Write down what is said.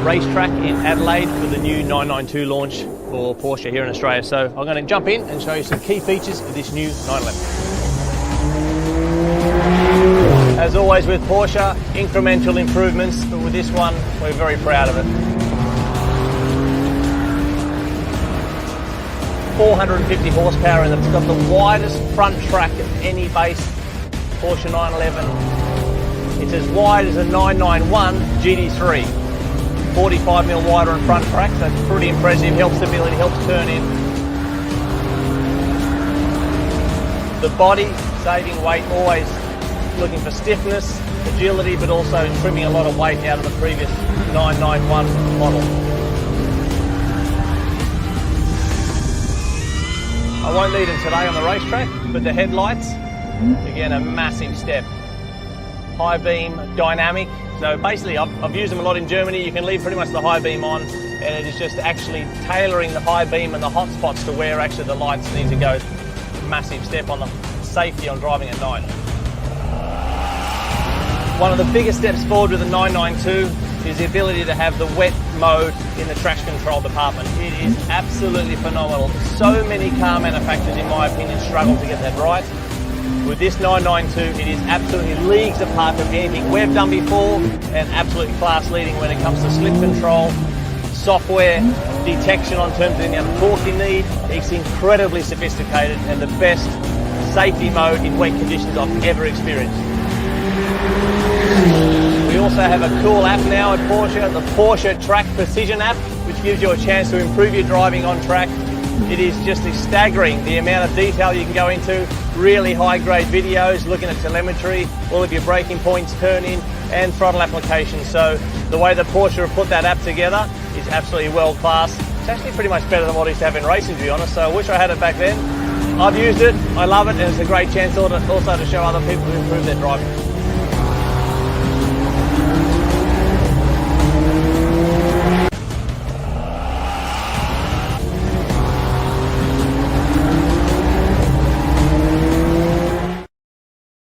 racetrack in Adelaide for the new 992 launch for Porsche here in Australia. So I'm going to jump in and show you some key features of this new 911. As always with Porsche, incremental improvements, but with this one, we're very proud of it. 450 horsepower in it. It's got the widest front track of any base Porsche 911. It's as wide as a 991 GT3. 45mm wider in front track, so it's pretty impressive. Helps stability, helps turn in. The body, saving weight, always looking for stiffness, agility, but also trimming a lot of weight out of the previous 991 model. I won't lead them today on the racetrack, but the headlights, again, a massive step. High beam, dynamic. So basically, I've used them a lot in Germany. You can leave pretty much the high beam on, and it is just actually tailoring the high beam and the hot spots to where actually the lights need to go. Massive step on the safety on driving at night. One of the biggest steps forward with the 992 is the ability to have the wet mode in the traction control department. It is absolutely phenomenal. So many car manufacturers, in my opinion, struggle to get that right. With this 992, it is absolutely leagues apart from anything we've done before, and absolutely class leading when it comes to slip control, software, detection on terms of the amount of torque you need. It's incredibly sophisticated and the best safety mode in wet conditions I've ever experienced. We also have a cool app now at Porsche, the Porsche Track Precision app, which gives you a chance to improve your driving on track. It is just staggering the amount of detail you can go into, really high-grade videos, looking at telemetry, all of your braking points, turn-in, and throttle application. So the way that Porsche have put that app together is absolutely world-class. It's actually pretty much better than what I used to have in racing, to be honest, so I wish I had it back then. I've used it, I love it, and it's a great chance also to show other people to improve their driving.